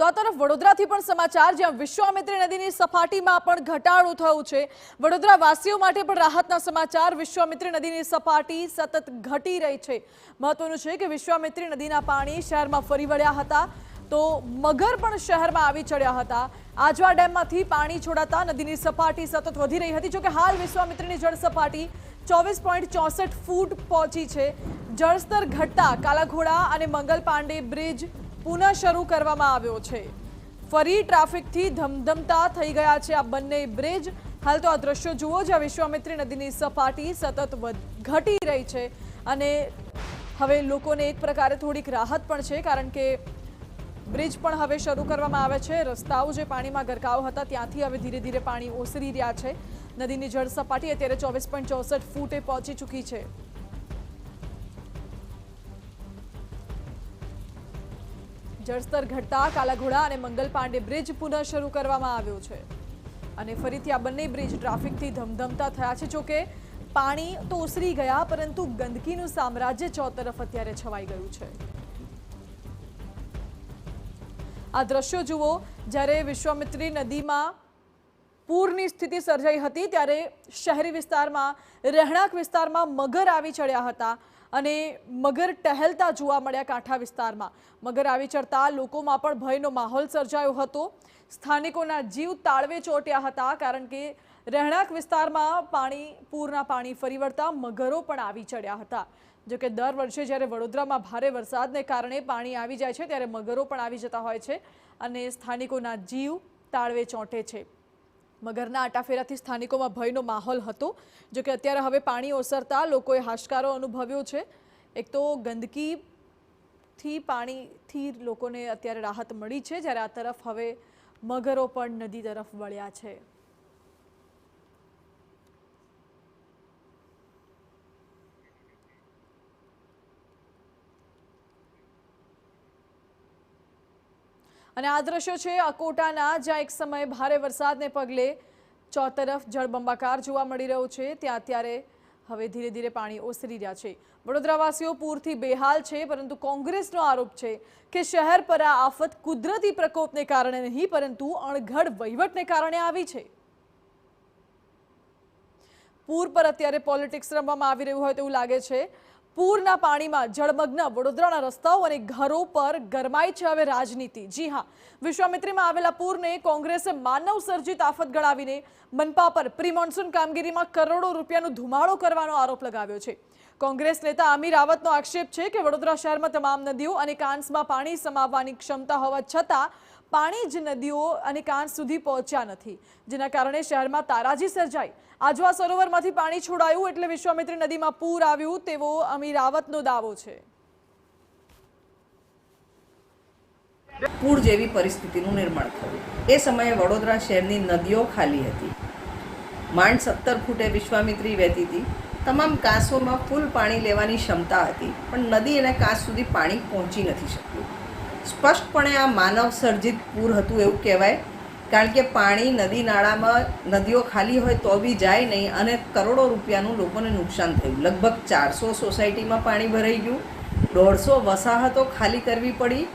તો આ તરફ વડોદરાથી પણ સમાચાર, જ્યાં વિશ્વામિત્રી નદીની સપાટીમાં પણ ઘટાડો થયો છે। વડોદરા વાસીઓ માટે પણ રાહતના સમાચાર। વિશ્વામિત્રી નદીની સપાટી સતત ઘટી રહી છે। મહત્વનું છે કે વિશ્વામિત્રી નદીના પાણી શહેરમાં ફરી વળ્યા હતા, તો મગર પણ શહેરમાં આવી ચડ્યા હતા। આજવા ડેમમાંથી પાણી છોડાતા નદીની સપાટી સતત વધી રહી હતી। જોકે હાલ વિશ્વામિત્રીની જળ સપાટી 24.64 ફૂટ પહોંચી છે। જળસ્તર ઘટતા કાલાઘોડા અને મંગલ પાંડે બ્રિજ પુનઃ શરૂ કરવામાં આવ્યો છે। ફરી ટ્રાફિકથી ધમધમતા થઈ ગયા છે આ બંને બ્રિજ। હાલ તો આ દ્રશ્યો જુઓ, જ્યાં વિશ્વામિત્રી નદીની સપાટી સતત ઘટી રહી છે અને હવે લોકોને એક પ્રકારે થોડીક રાહત પણ છે, કારણ કે બ્રિજ પણ હવે શરૂ કરવામાં આવે છે। રસ્તાઓ જે પાણીમાં ગરકાવ હતા ત્યાંથી હવે ધીરે ધીરે પાણી ઓસરી રહ્યા છે। નદીની જળ સપાટી અત્યારે 24.64 ફૂટે પહોંચી ચૂકી છે। જળસ્તર ઘટતા કાલાઘોડા અને મંગલ પાંડે બ્રિજ પુનઃ શરૂ કરવામાં આવ્યો છે અને ફરીથી આ બંને બ્રિજ ટ્રાફિકથી ધમધમતા થયા છે। જોકે પાણી તો ઓસરી ગયા, પરંતુ ગંદકીનું સામ્રાજ્ય ચોતરફ અત્યારે છવાઈ ગયું છે। આ દ્રશ્યો જુઓ, જ્યારે વિશ્વામિત્રી નદીમાં પૂરની સ્થિતિ સર્જાઈ હતી ત્યારે શહેરી વિસ્તારમાં, રહેણાંક વિસ્તારમાં મગર આવી ચડ્યા હતા અને મગર ટહેલતા જોવા મળ્યા કાંઠા વિસ્તારમાં। મગર આવી ચડતા લોકોમાં પણ ભયનો માહોલ સર્જાયો હતો। સ્થાનિકોના જીવ તાળવે ચોંટ્યા હતા, કારણ કે રહેણાંક વિસ્તારમાં પૂરના પાણી ફરી વળતા મગરો પણ આવી ચડ્યા હતા। જોકે દર વર્ષે જ્યારે વડોદરામાં ભારે વરસાદને કારણે પાણી આવી જાય છે ત્યારે મગરો પણ આવી જતા હોય છે અને સ્થાનિકોના જીવ તાળવે ચોંટે છે। મગરના આટાફેરાથી સ્થાનિકોમાં ભયનો માહોલ હતો। જોકે અત્યારે હવે પાણી ઓસરતા લોકોએ હાશકારો અનુભવ્યો છે। એક તો ગંદકીથી પાણીથી લોકોને અત્યારે રાહત મળી છે, જ્યારે આ તરફ હવે મગરો પણ નદી તરફ વળ્યા છે। અને આ દ્રશ્યો છે અકોટાના, જ્યાં એક સમયે ભારે વરસાદને પગલે ચોતરફ જળબંબાકાર જોવા મળી રહ્યો છે, ત્યાં અત્યારે હવે ધીરે ધીરે પાણી ઓસરી રહ્યા છે। વડોદરાવાસીઓ પૂરથી બેહાલ છે, પરંતુ કોંગ્રેસનો આરોપ છે કે શહેર પર આ આફત કુદરતી પ્રકોપને કારણે નહીં, પરંતુ અણઘડ વહીવટને કારણે આવી છે। પૂર પર અત્યારે પોલિટિક્સ રમવામાં આવી રહ્યું હોય તેવું લાગે છે। પૂરના પાણીમાં જળમગ્ન વડોદરાના રસ્તાઓ અને ઘરો પર ગરમાઈ છે હવે રાજનીતિ। જી હા, વિશ્વામિત્રીમાં આવેલા પૂરને કોંગ્રેસે માનવ સર્જિત આફત ગણાવીને મનપા પર પ્રી મોન્સૂન કામગીરીમાં કરોડો રૂપિયાનો ધુમાડો કરવાનો આરોપ લગાવ્યો છે। કોંગ્રેસ નેતા અમી રાવતનો આક્ષેપ છે કે વડોદરા શહેરમાં તમામ નદીઓ અને કાંસમાં પાણી સમાવવાની ક્ષમતા હોવા છતાં પાણી જ નદીઓ અને કાંસ સુધી પહોંચ્યા નથી, જેના કારણે શહેરમાં તારાજી સર્જાઈ। આજવા સરોવરમાંથી પાણી છોડાયું એટલે વિશ્વામિત્રી નદીમાં પૂર આવ્યું તેવો અમી રાવતનો દાવો છે। પૂર જેવી પરિસ્થિતિનું નિર્માણ થયું। એ સમયે વડોદરા શહેરની નદીઓ ખાલી હતી। માંડ 17 ફૂટે વિશ્વામિત્રી વહેતી હતી। તમામ કાંસોમાં ફૂલ પાણી લેવાની ક્ષમતા હતી, પણ નદી અને કાંસ સુધી પાણી પહોંચી નથી શક્યું। સ્પષ્ટપણે આ માનવ સર્જિત પૂર હતું એવું કહેવાય, કારણ કે પાણી નદી નાળામાં, નદીઓ ખાલી હોય તો બી જાય નહીં અને કરોડો રૂપિયાનું લોકોને નુકસાન થયું। લગભગ 400 સોસાયટીમાં પાણી ભરાઈ ગયું, 150 વસાહતો ખાલી કરવી પડી,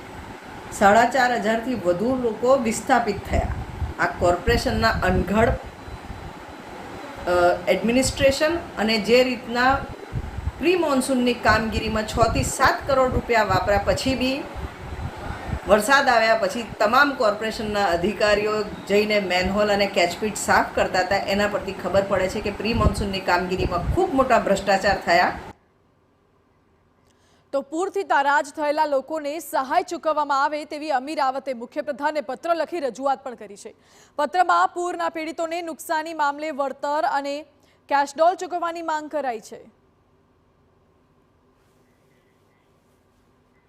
4500થી વધુ લોકો વિસ્થાપિત થયા। આ કોર્પોરેશનના અણઘડ એડમિનિસ્ટ્રેશન અને જે રીતના પ્રી મોન્સૂનની કામગીરીમાં 6 થી 7 કરોડ રૂપિયા વાપર્યા પછી બી વરસાદ આવ્યા પછી તમામ કોર્પોરેશનના અધિકારીઓ જઈને મેનહોલ અને કેચપીટ સાફ કરતા હતા। એના પરથી ખબર પડે છે કે પ્રી મોન્સૂનની કામગીરીમાં ખૂબ મોટા ભ્રષ્ટાચાર થયા। તો પૂરથી તારાજ થયેલા લોકોને સહાય ચૂકવવામાં આવે તેવી અમી રાવતે મુખ્યપ્રધાનને પત્ર લખી રજૂઆત પણ કરી છે। પત્રમાં પૂરના પીડિતોને નુકસાની મામલે વળતર અને કેશડોલ ચૂકવવાની માંગ કરાઈ છે।